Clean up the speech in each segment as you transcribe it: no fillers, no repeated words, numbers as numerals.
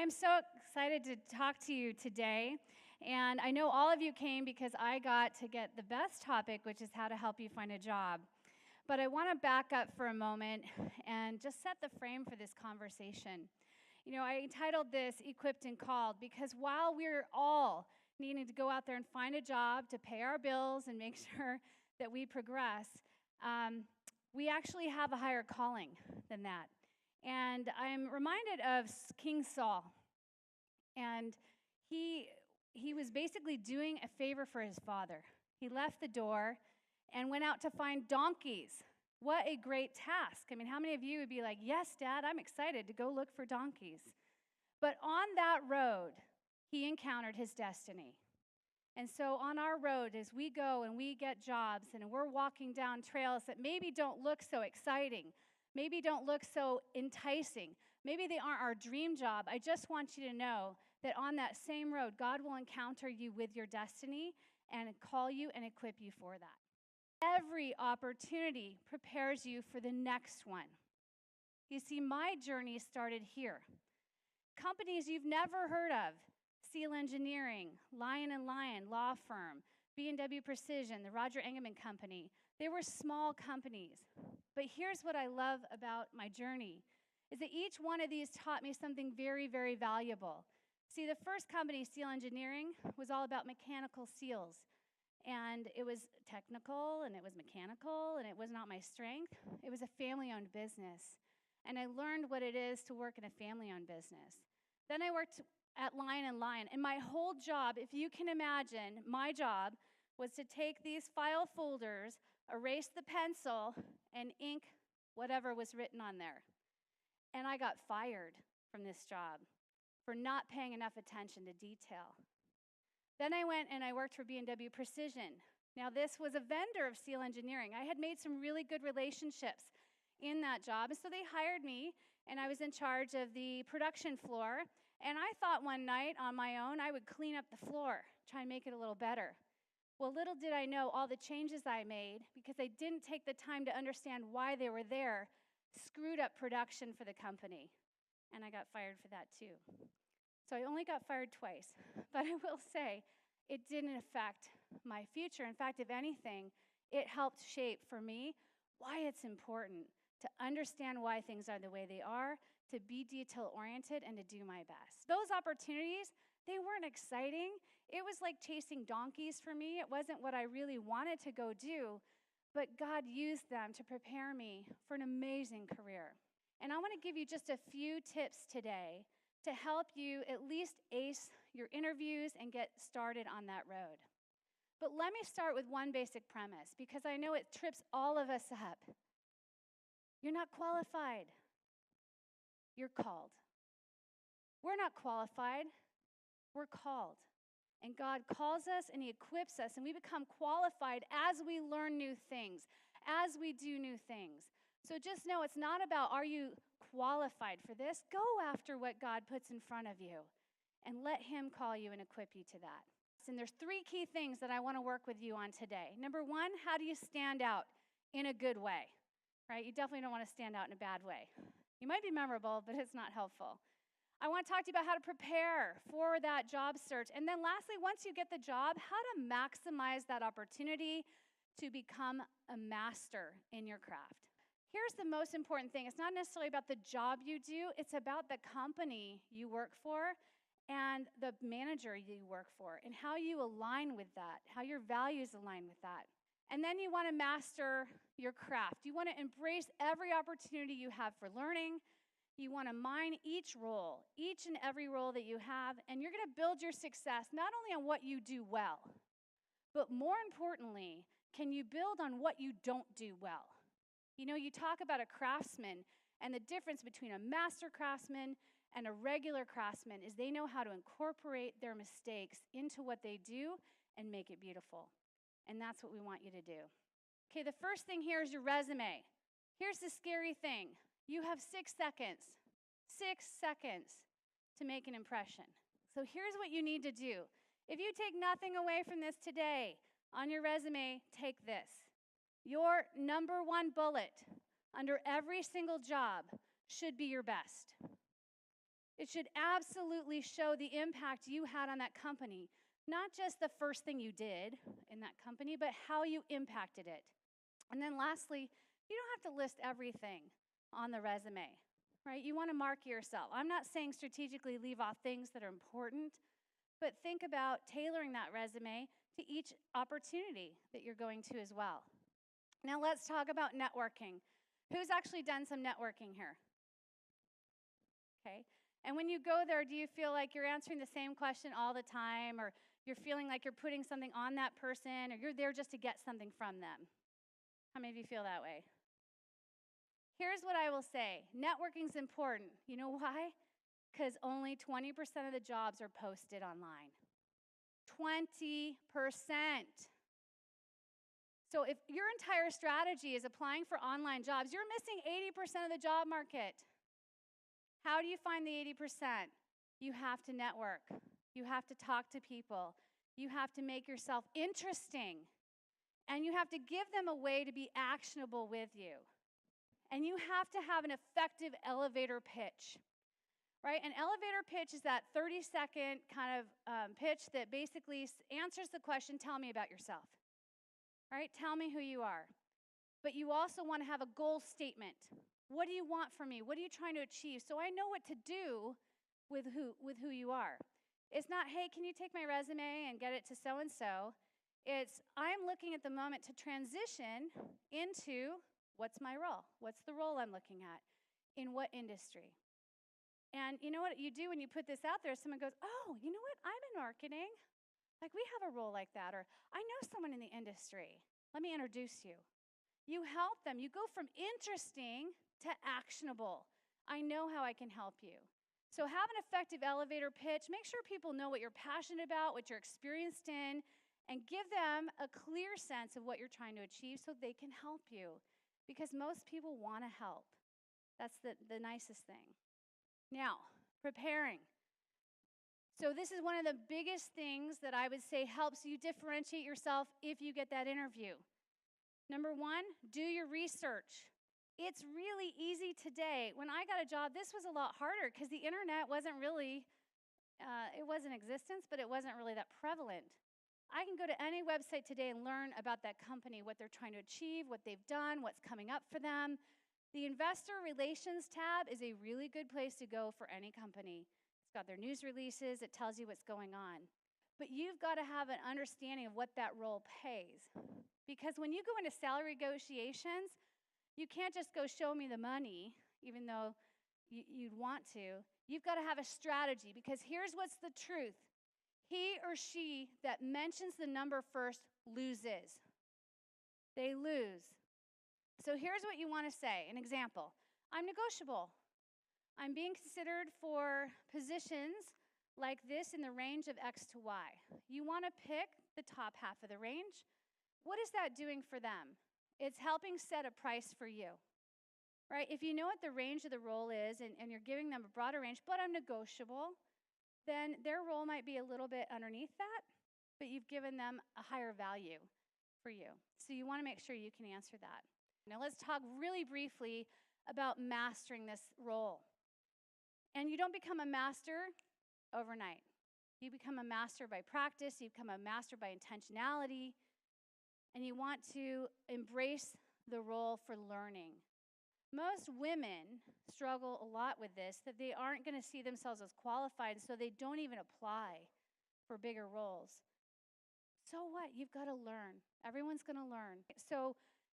I'm so excited to talk to you today. And I know all of you came because I got to get the best topic, which is how to help you find a job. But I want to back up for a moment and just set the frame for this conversation. I entitled this Equipped and Called because while we're all needing to go out there and find a job to pay our bills and make sure that we progress, we actually have a higher calling than that. And I'm reminded of King Saul. And he was basically doing a favor for his father. He left the door and went out to find donkeys. What a great task. I mean, how many of you would be like, yes, Dad, I'm excited to go look for donkeys. But on that road, he encountered his destiny. And so on our road, as we go and we get jobs and we're walking down trails that maybe don't look so exciting, maybe don't look so enticing, maybe they aren't our dream job, I just want you to know that on that same road, God will encounter you with your destiny and call you and equip you for that. Every opportunity prepares you for the next one. You see, my journey started here. Companies you've never heard of, Seal Engineering, Lion & Lion Law Firm, B&W Precision, the Roger Engelman Company. They were small companies. But here's what I love about my journey, is that each one of these taught me something very, very valuable. See, the first company, Seal Engineering, was all about mechanical seals. And it was technical, and it was mechanical, and it was not my strength. It was a family-owned business. And I learned what it is to work in a family-owned business. Then I worked at Lion & Lion, and my whole job, if you can imagine, my job was to take these file folders, erase the pencil, and ink whatever was written on there. And I got fired from this job for not paying enough attention to detail. Then I went and I worked for B&W Precision. Now, this was a vendor of Seal Engineering. I had made some really good relationships in that job, and so they hired me, and I was in charge of the production floor. And I thought one night on my own I would clean up the floor, try and make it a little better. Well, little did I know all the changes I made, because I didn't take the time to understand why they were there, screwed up production for the company. And I got fired for that too. So I only got fired twice. But I will say, it didn't affect my future. In fact, if anything, it helped shape for me why it's important to understand why things are the way they are, to be detail-oriented, and to do my best. Those opportunities, they weren't exciting. It was like chasing donkeys for me. It wasn't what I really wanted to go do, but God used them to prepare me for an amazing career. And I want to give you just a few tips today to help you at least ace your interviews and get started on that road. But let me start with one basic premise, because I know it trips all of us up. You're not qualified. You're called. We're not qualified. We're called. And God calls us and He equips us, and we become qualified as we learn new things, as we do new things. So just know it's not about, are you qualified for this? Go after what God puts in front of you and let Him call you and equip you to that. And there's 3 key things that I want to work with you on today. Number 1, how do you stand out in a good way? Right? You definitely don't want to stand out in a bad way. You might be memorable, but it's not helpful. I want to talk to you about how to prepare for that job search. And then lastly, once you get the job, how to maximize that opportunity to become a master in your craft. Here's the most important thing. It's not necessarily about the job you do. It's about the company you work for and the manager you work for and how you align with that, how your values align with that. And then you want to master your craft. You want to embrace every opportunity you have for learning. You want to mine each role, each and every role that you have, and you're going to build your success not only on what you do well, but more importantly, can you build on what you don't do well? You know, you talk about a craftsman, and the difference between a master craftsman and a regular craftsman is they know how to incorporate their mistakes into what they do and make it beautiful. And that's what we want you to do. Okay, the first thing here is your resume. Here's the scary thing. You have 6 seconds. 6 seconds to make an impression. So here's what you need to do. If you take nothing away from this today, on your resume, take this. Your number 1 bullet under every single job should be your best. It should absolutely show the impact you had on that company, not just the first thing you did in that company, but how you impacted it. And then lastly, you don't have to list everything on the resume, right? You want to mark yourself. I'm not saying strategically leave off things that are important, but think about tailoring that resume to each opportunity that you're going to as well. Now let's talk about networking. Who's actually done some networking here? Okay. And when you go there, do you feel like you're answering the same question all the time, or you're feeling like you're putting something on that person, or you're there just to get something from them? How many of you feel that way? Here's what I will say. Networking's important. You know why? Because only 20% of the jobs are posted online. 20%. So if your entire strategy is applying for online jobs, you're missing 80% of the job market. How do you find the 80%? You have to network. You have to talk to people. You have to make yourself interesting. And you have to give them a way to be actionable with you. And you have to have an effective elevator pitch, right? An elevator pitch is that 30-second kind of pitch that basically answers the question, tell me about yourself, right? Tell me who you are. But you also want to have a goal statement. What do you want from me? What are you trying to achieve? So I know what to do with who you are. It's not, hey, can you take my resume and get it to so-and-so? It's, I'm looking at the moment to transition into what's my role? What's the role I'm looking at? In what industry? And you know what you do when you put this out there? Someone goes, oh, you know what? I'm in marketing. Like, we have a role like that. Or, I know someone in the industry. Let me introduce you. You help them. You go from interesting to actionable. I know how I can help you. So have an effective elevator pitch. Make sure people know what you're passionate about, what you're experienced in, and give them a clear sense of what you're trying to achieve so they can help you. Because most people want to help. That's the nicest thing. Now, preparing. So this is one of the biggest things that I would say helps you differentiate yourself if you get that interview. Number one, do your research. It's really easy today. When I got a job, this was a lot harder because the internet wasn't really, it was in existence, but it wasn't really that prevalent. I can go to any website today and learn about that company, what they're trying to achieve, what they've done, what's coming up for them. The Investor Relations tab is a really good place to go for any company. It's got their news releases. It tells you what's going on. But you've got to have an understanding of what that role pays. Because when you go into salary negotiations, you can't just go show me the money, even though you'd want to. You've got to have a strategy, because here's what's the truth. He or she that mentions the number first loses. They lose. So here's what you want to say. An example. I'm negotiable. I'm being considered for positions like this in the range of X to Y. You want to pick the top half of the range. What is that doing for them? It's helping set a price for you, right? If you know what the range of the role is and you're giving them a broader range, but I'm negotiable, then their role might be a little bit underneath that, but you've given them a higher value for you. So you want to make sure you can answer that. Now let's talk really briefly about mastering this role. And you don't become a master overnight. You become a master by practice. You become a master by intentionality. And you want to embrace the role for learning. Most women struggle a lot with this, that they aren't going to see themselves as qualified, so they don't even apply for bigger roles. So what? You've got to learn. Everyone's going to learn. So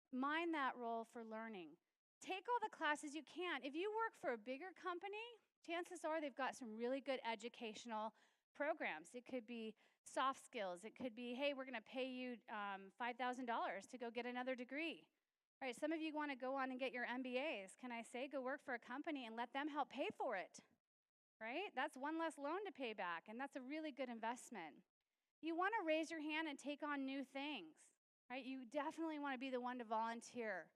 mind that role for learning. Take all the classes you can. If you work for a bigger company, chances are they've got some really good educational programs. It could be soft skills. It could be, hey, we're going to pay you $5,000 to go get another degree. All right, some of you want to go on and get your MBAs. Can I say go work for a company and let them help pay for it? Right? That's one less loan to pay back, and that's a really good investment. You want to raise your hand and take on new things. Right? You definitely want to be the one to volunteer.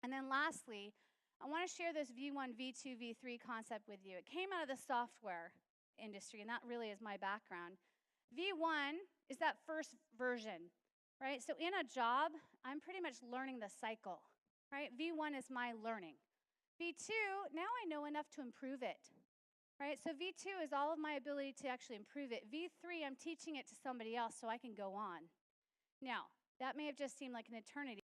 And then lastly, I want to share this V1, V2, V3 concept with you. It came out of the software industry, and that really is my background. V1 is that first version, right? So in a job, I'm pretty much learning the cycle, right? V1 is my learning. V2, now I know enough to improve it, right? So V2 is all of my ability to actually improve it. V3, I'm teaching it to somebody else so I can go on. Now, that may have just seemed like an eternity.